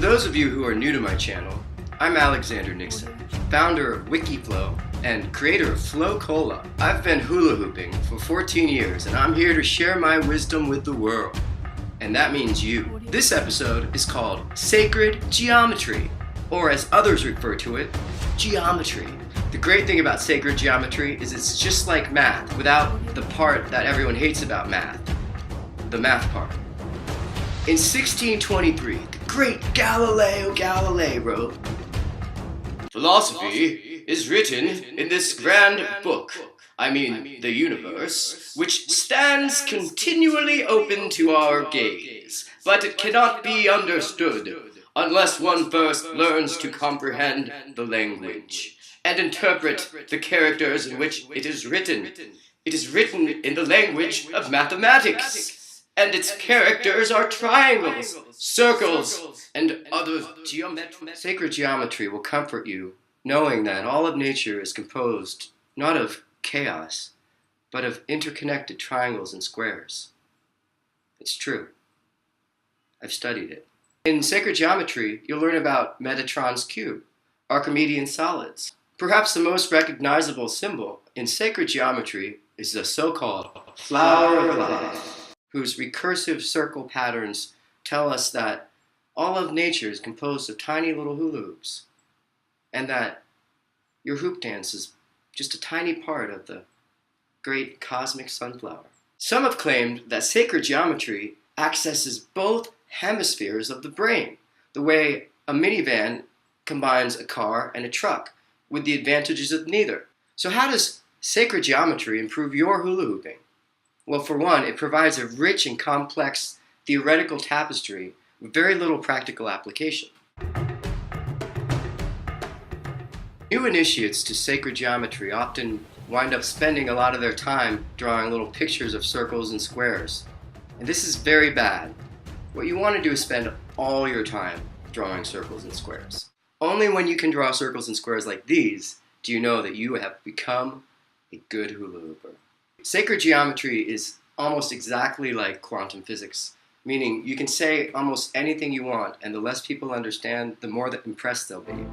those of you who are new to my channel, I'm Xander, founder of WikiFlow and creator of Flow Cola. I've been hula hooping for 14 years and I'm here to share my wisdom with the world. And that means you. This episode is called Sacred Geometry, or as others refer to it, geometry. The great thing about sacred geometry is it's just like math, without the part that everyone hates about math, the math part. In 1623, the great Galileo Galilei wrote, "Philosophy is written in this grand book, the universe, which stands continually open to our gaze, but it cannot be understood unless one first learns to comprehend the language and interpret the characters in which it is written. It is written in the language of mathematics, and its characters are triangles, circles, and other geometry." Sacred geometry will comfort you, knowing that all of nature is composed not of chaos, but of interconnected triangles and squares. It's true. I've studied it. In sacred geometry, you'll learn about Metatron's cube, Archimedean solids. Perhaps the most recognizable symbol in sacred geometry is the so-called flower of life, whose recursive circle patterns tell us that all of nature is composed of tiny little hula hoops, and that your hoop dance is just a tiny part of the great cosmic sunflower. Some have claimed that sacred geometry accesses both hemispheres of the brain, the way a minivan combines a car and a truck, with the advantages of neither. So how does sacred geometry improve your hula hooping? Well, for one, it provides a rich and complex theoretical tapestry with very little practical application. New initiates to sacred geometry often wind up spending a lot of their time drawing little pictures of circles and squares. And this is very bad. What you want to do is spend all your time drawing circles and squares. Only when you can draw circles and squares like these do you know that you have become a good hula hooper. Sacred geometry is almost exactly like quantum physics, meaning you can say almost anything you want, and the less people understand, the more impressed they'll be.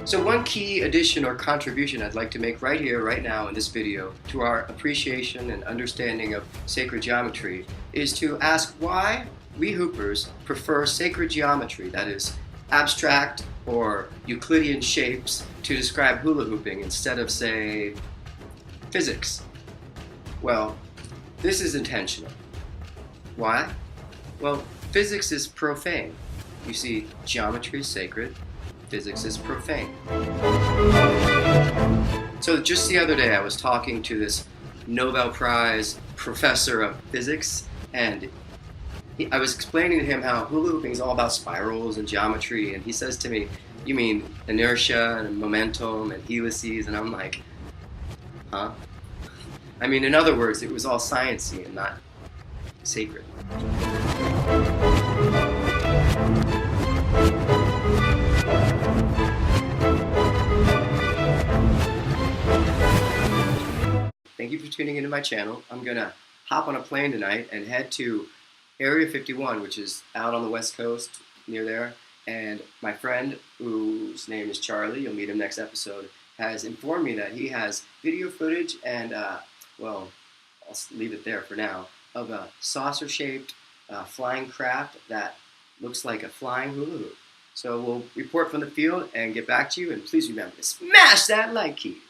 So one key addition or contribution I'd like to make right here, right now in this video to our appreciation and understanding of sacred geometry is to ask why we hoopers prefer sacred geometry, that is, abstract or Euclidean shapes, to describe hula hooping instead of, say, physics. Well, this is intentional. Why? Well, physics is profane. You see, geometry is sacred, physics is profane. So just the other day I was talking to this Nobel Prize professor of physics, and I was explaining to him how hula hooping is all about spirals and geometry, and he says to me, "You mean inertia and momentum and helices?" And I'm like, huh? I mean, in other words, it was all sciencey and not sacred. Thank you for tuning into my channel. I'm gonna hop on a plane tonight and head to Area 51, which is out on the West Coast, near there. And my friend, whose name is Charlie, you'll meet him next episode, has informed me that he has video footage and, well, I'll leave it there for now, of a saucer-shaped flying craft that looks like a flying hula hoop. So we'll report from the field and get back to you, and please remember to smash that like key.